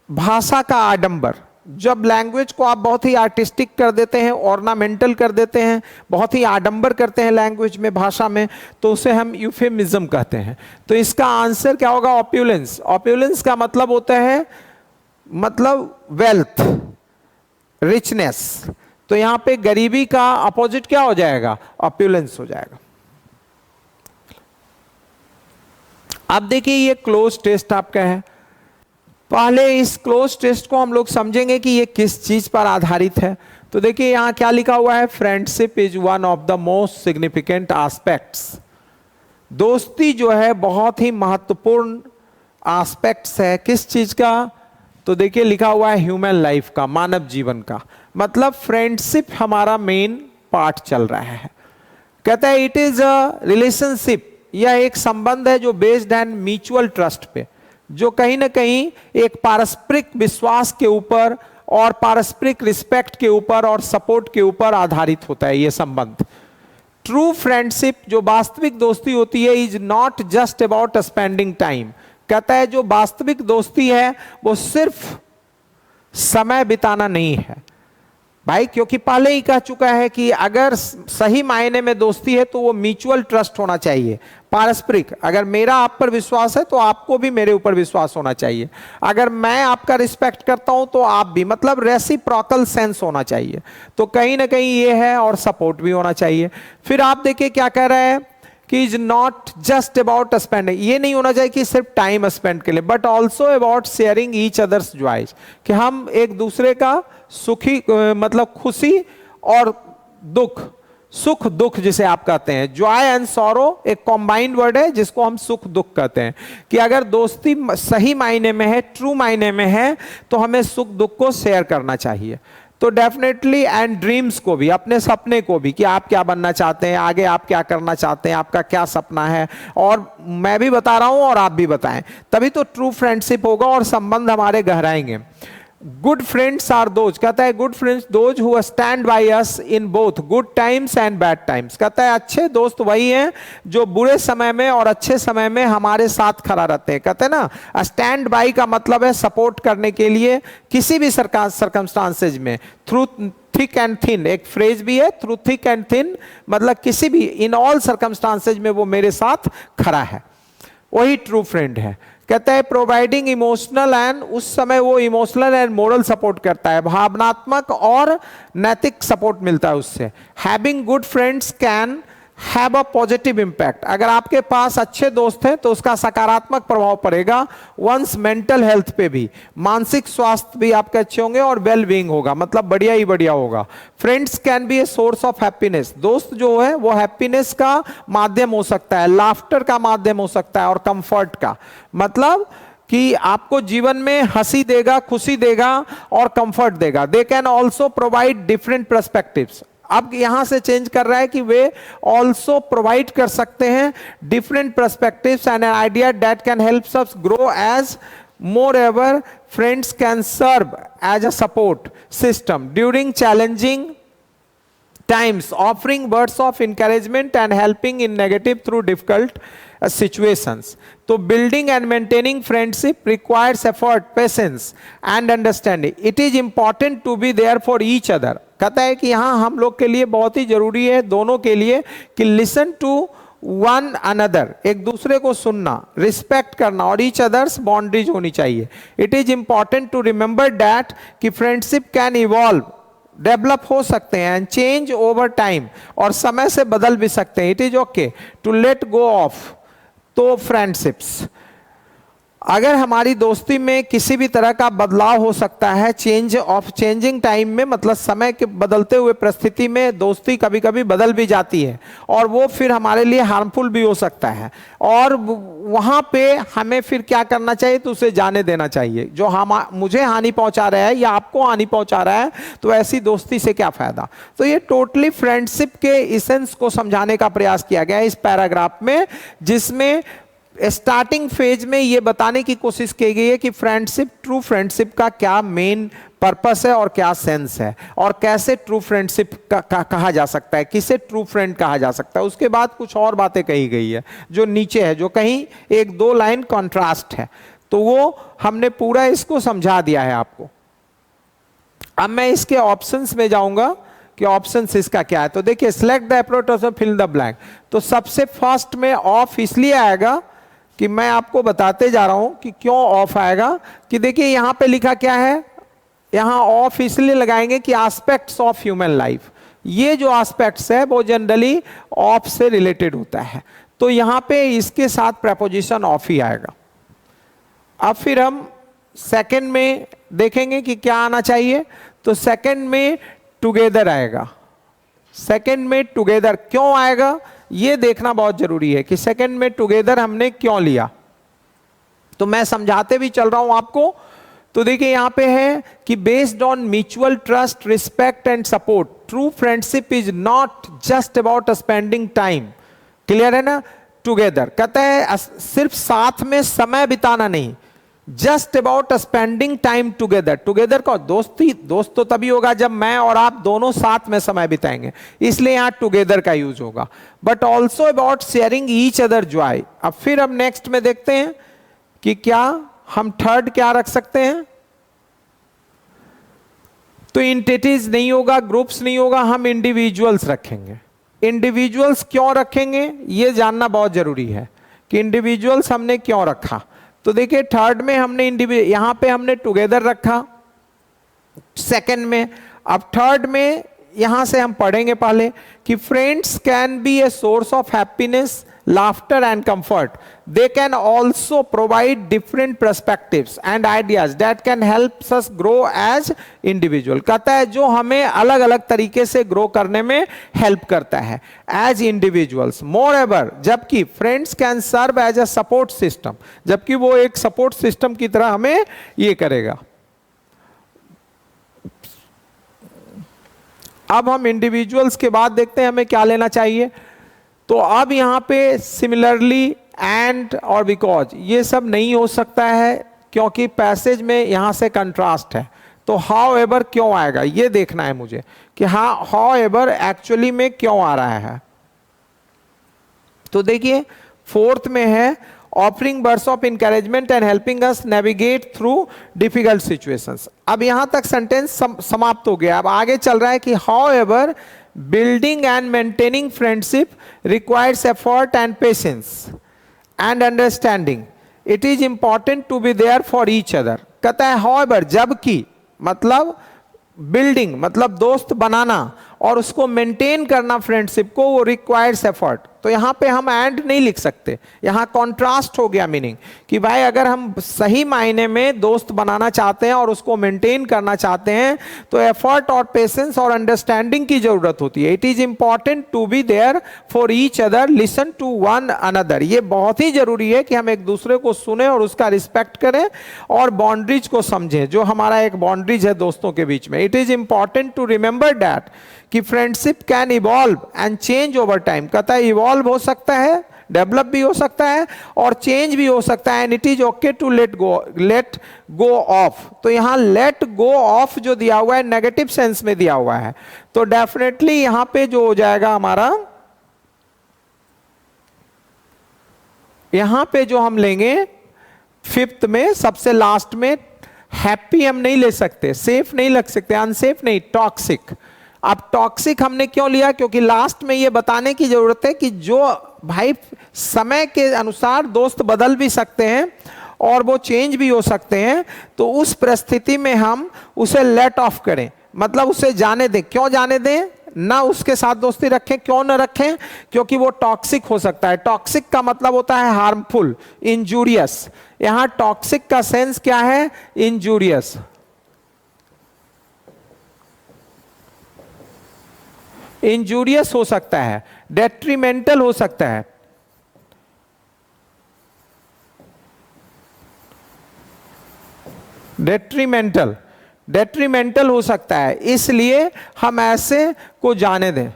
A: भाषा का आडंबर। जब लैंग्वेज को आप बहुत ही आर्टिस्टिक कर देते हैं, ऑर्नामेंटल कर देते हैं, बहुत ही आडंबर करते हैं लैंग्वेज में, भाषा में, तो उसे हम यूफेमिज्म कहते हैं। तो इसका आंसर क्या होगा, ऑप्यूलेंस। ऑप्यूलेंस का मतलब होता है मतलब वेल्थ, रिचनेस। तो यहां पे गरीबी का अपोजिट क्या हो जाएगा, ऑप्यूलेंस हो जाएगा। अब देखिए ये क्लोज टेस्ट आपका है। पहले इस क्लोज टेस्ट को हम लोग समझेंगे कि ये किस चीज पर आधारित है। तो देखिए यहां क्या लिखा हुआ है, friendship is one of the most significant aspects. दोस्ती जो है बहुत ही महत्वपूर्ण एस्पेक्ट्स है, किस चीज का, तो देखिए लिखा हुआ है ह्यूमन लाइफ का, मानव जीवन का। मतलब फ्रेंडशिप हमारा मेन पार्ट चल रहा है। कहता है इट इज अ रिलेशनशिप, यह एक संबंध है जो बेस्ड एंड म्यूचुअल ट्रस्ट पे, जो कहीं ना कहीं एक पारस्परिक विश्वास के ऊपर और पारस्परिक रिस्पेक्ट के ऊपर और सपोर्ट के ऊपर आधारित होता है ये संबंध। ट्रू फ्रेंडशिप, जो वास्तविक दोस्ती होती है, is not just about spending time. कहता है जो वास्तविक दोस्ती है वो सिर्फ समय बिताना नहीं है भाई, क्योंकि पहले ही कह चुका है कि अगर सही मायने में दोस्ती है तो वो म्यूचुअल ट्रस्ट होना चाहिए, पारस्परिक। अगर मेरा आप पर विश्वास है तो आपको भी मेरे ऊपर विश्वास होना चाहिए। अगर मैं आपका रिस्पेक्ट करता हूं तो आप भी, मतलब रेसिप्रोकल सेंस होना चाहिए। तो कहीं ना कहीं ये है, और सपोर्ट भी होना चाहिए। फिर आप देखिए क्या कह रहा है कि is not just about spending, ये नहीं होना चाहिए कि सिर्फ टाइम स्पेंड के लिए, but also about sharing each others joys, कि हम एक दूसरे का सुखी मतलब खुशी और दुख सुख दुख जिसे आप कहते हैं, जॉय एंड सॉरो एक कॉम्बाइंड वर्ड है जिसको हम सुख दुख कहते हैं, कि अगर दोस्ती सही मायने में है, ट्रू मायने में है, तो हमें सुख दुख को शेयर करना चाहिए। तो डेफिनेटली, एंड ड्रीम्स को भी, अपने सपने को भी, कि आप क्या बनना चाहते हैं, आगे आप क्या करना चाहते हैं, आपका क्या सपना है, और मैं भी बता रहा हूं और आप भी बताएं, तभी तो ट्रू फ्रेंडशिप होगा और संबंध हमारे गहराएंगे। गुड फ्रेंड्स आर दोज, कहता है good friends those who stand by us in both good times and bad times. कहता है अच्छे दोस्त वही हैं जो बुरे समय में और अच्छे समय में हमारे साथ खड़ा रहते हैं। कहते हैं ना, स्टैंड बाय का मतलब है सपोर्ट करने के लिए किसी भी सर्कमस्टांसेज में, थ्रू थिक एंड थिन, एक फ्रेज भी है, थ्रू थिक एंड थिन, मतलब किसी भी, इन ऑल सर्कमस्टांसेज में वो मेरे साथ खड़ा है, वही ट्रू फ्रेंड है। कहता है प्रोवाइडिंग इमोशनल एंड, उस समय वो इमोशनल एंड मोरल सपोर्ट करता है, भावनात्मक और नैतिक सपोर्ट मिलता है उससे। Having good friends can have a positive impact, अगर आपके पास अच्छे दोस्त हैं तो उसका सकारात्मक प्रभाव पड़ेगा वंस मेंटल हेल्थ पे भी, मानसिक स्वास्थ्य भी आपके अच्छे होंगे और वेल बीइंग होगा, मतलब बढ़िया ही बढ़िया होगा। Friends can be a source of happiness, दोस्त जो है वो हैप्पीनेस का माध्यम हो सकता है, लाफ्टर का माध्यम हो सकता है और कंफर्ट का, मतलब कि आपको जीवन में हंसी देगा, खुशी देगा और कंफर्ट देगा। They can also provide different perspectives, अब यहां से चेंज कर रहा है कि वे ऑल्सो प्रोवाइड कर सकते हैं different perspectives and an idea that can help us grow as more ever friends can serve as a support system during challenging times, offering words of encouragement and helping in negative through difficult situations. So building and maintaining friendship requires effort, patience and understanding. It is important to be there for each other. कहता है कि यहाँ हम लोग के लिए बहुत ही जरूरी है, दोनों के लिए, कि listen to वन अनदर, एक दूसरे को सुनना, रिस्पेक्ट करना और ईच अदर्स बाउंड्रीज होनी चाहिए। It is important to remember that कि फ्रेंडशिप कैन इवॉल्व, डेवलप हो सकते हैं, एंड चेंज ओवर टाइम, और समय से बदल भी सकते हैं। It is okay to let go of तो फ्रेंडशिप्स, अगर हमारी दोस्ती में किसी भी तरह का बदलाव हो सकता है, चेंजिंग टाइम में, मतलब समय के बदलते हुए परिस्थिति में दोस्ती कभी कभी बदल भी जाती है और वो फिर हमारे लिए हार्मफुल भी हो सकता है, और वहाँ पे हमें फिर क्या करना चाहिए, तो उसे जाने देना चाहिए। जो मुझे हानि पहुंचा रहा है या आपको हानि पहुंचा रहा है, तो ऐसी दोस्ती से क्या फायदा। तो ये टोटली फ्रेंडशिप के इसेंस को समझाने का प्रयास किया गया है इस पैराग्राफ में, जिसमें स्टार्टिंग फेज में ये बताने की कोशिश की गई है कि फ्रेंडशिप, ट्रू फ्रेंडशिप का क्या मेन पर्पस है और क्या सेंस है, और कैसे ट्रू फ्रेंडशिप का कहा जा सकता है, किसे ट्रू फ्रेंड कहा जा सकता है। उसके बाद कुछ और बातें कही गई है जो नीचे है, जो कहीं एक दो लाइन कॉन्ट्रास्ट है, तो वो हमने पूरा इसको समझा दिया है आपको। अब मैं इसके ऑप्शंस में जाऊंगा कि ऑप्शंस इसका क्या है। तो देखिए, select the approach to fill the blank, तो सबसे फर्स्ट में ऑफ इसलिए आएगा कि मैं आपको बताते जा रहा हूं कि क्यों ऑफ आएगा, कि देखिए यहां पे लिखा क्या है, यहां ऑफ इसलिए लगाएंगे कि एस्पेक्ट्स ऑफ ह्यूमन लाइफ, ये जो एस्पेक्ट्स है वो जनरली ऑफ से रिलेटेड होता है, तो यहां पे इसके साथ प्रेपोजिशन ऑफ ही आएगा। अब फिर हम सेकंड में देखेंगे कि क्या आना चाहिए, तो सेकंड में टुगेदर आएगा। सेकंड में टुगेदर क्यों आएगा, ये देखना बहुत जरूरी है कि सेकंड में टुगेदर हमने क्यों लिया। तो मैं समझाते भी चल रहा हूं आपको। तो देखिए यहां पे है कि based on mutual trust, respect and support, true friendship is not just about spending time, clear है ना। टुगेदर कहता है सिर्फ साथ में समय बिताना नहीं, just about spending time together. Together का दोस्त तो तभी होगा जब मैं और आप दोनों साथ में समय बिताएंगे, इसलिए यहां टुगेदर का यूज होगा। But also about sharing each other Joy. अब फिर हम नेक्स्ट में देखते हैं कि क्या हम थर्ड क्या रख सकते हैं, तो एंटिटीज नहीं होगा, ग्रुप्स नहीं होगा, हम इंडिविजुअल्स रखेंगे। इंडिविजुअल्स क्यों रखेंगे ये जानना बहुत जरूरी है कि इंडिविजुअल्स हमने क्यों रखा। तो देखिए थर्ड में हमने यहां पे हमने टुगेदर रखा सेकंड में। अब थर्ड में यहां से हम पढ़ेंगे पहले कि friends can be a source of happiness, laughter and comfort. They can also provide different perspectives and ideas that can help us grow as individual. कहता है जो हमें अलग अलग तरीके से ग्रो करने में हेल्प करता है एज इंडिविजुअल्स. मोreover, जबकि friends can serve as a support system, जबकि वो एक सपोर्ट सिस्टम की तरह हमें ये करेगा. अब हम इंडिविजुअल्स के बाद देखते हैं हमें क्या लेना चाहिए. तो अब यहां पे सिमिलरली, एंड और बिकॉज ये सब नहीं हो सकता है क्योंकि पैसेज में यहां से कंट्रास्ट है. तो हाउ एवर क्यों आएगा ये देखना है मुझे कि हाँ हाउ एवर एक्चुअली में क्यों आ रहा है. तो देखिए फोर्थ में है offering words of encouragement and helping us navigate through difficult situations. अब यहां तक सेंटेंस समाप्त हो गया. अब आगे चल रहा है कि how ever building and maintaining friendship requires effort and patience and understanding. It is important to be there for each other. कहता है however, जबकि मतलब बिल्डिंग मतलब दोस्त बनाना और उसको मेंटेन करना फ्रेंडशिप को, वो रिक्वायर्स एफर्ट. तो यहां पे हम एंड नहीं लिख सकते, यहां कॉन्ट्रास्ट हो गया. मीनिंग कि भाई अगर हम सही मायने में दोस्त बनाना चाहते हैं और उसको मेंटेन करना चाहते हैं तो एफर्ट और पेशेंस और अंडरस्टैंडिंग की जरूरत होती है. It is important to be there for each other, listen to one another. ये बहुत ही जरूरी है कि हम एक दूसरे को सुने और उसका रिस्पेक्ट करें और बाउंड्रीज को समझें, जो हमारा एक बाउंड्रीज है दोस्तों के बीच में. It is important to remember that कि friendship can evolve and change over time. कहता है इवॉल्व हो सकता है, डेवलप भी हो सकता है और चेंज भी हो सकता है. And it is okay to let go of. तो यहां लेट गो ऑफ जो दिया हुआ है नेगेटिव सेंस में दिया हुआ है. तो डेफिनेटली यहां पे जो हो जाएगा हमारा, यहां पे जो हम लेंगे फिफ्थ में सबसे लास्ट में, हैप्पी हम नहीं ले सकते, सेफ नहीं लग सकते, अनसेफ नहीं, टॉक्सिक. अब टॉक्सिक हमने क्यों लिया? क्योंकि लास्ट में ये बताने की जरूरत है कि जो भाई समय के अनुसार दोस्त बदल भी सकते हैं और वो चेंज भी हो सकते हैं. तो उस परिस्थिति में हम उसे लेट ऑफ करें, मतलब उसे जाने दें. क्यों जाने दें? ना उसके साथ दोस्ती रखें. क्यों ना रखें? क्योंकि वो टॉक्सिक हो सकता है. टॉक्सिक का मतलब होता है हार्मफुल, इंजूरियस. यहां टॉक्सिक का सेंस क्या है? इंजूरियस. इंजूरियस हो सकता है, डेट्रीमेंटल हो सकता है. डेट्रीमेंटल हो सकता है, इसलिए हम ऐसे को जाने दें.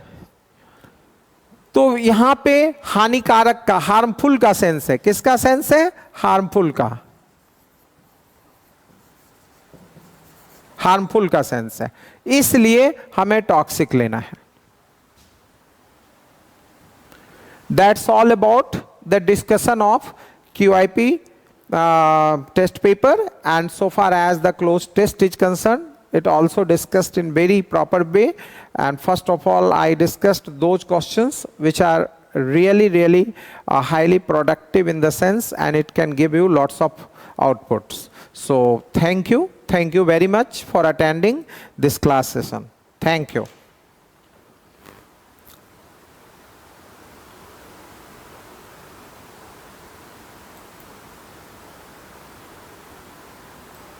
A: तो यहां पे हानिकारक का, हार्मफुल का सेंस है. किसका सेंस है? हार्मफुल का. हार्मफुल का सेंस है, इसलिए हमें टॉक्सिक लेना है. That's all about the discussion of QIP test paper, and so far as the closed test is concerned, it also discussed in very proper way. And first of all, I discussed those questions which are really highly productive in the sense, and it can give you lots of outputs. So thank you very much for attending this class session. Thank you.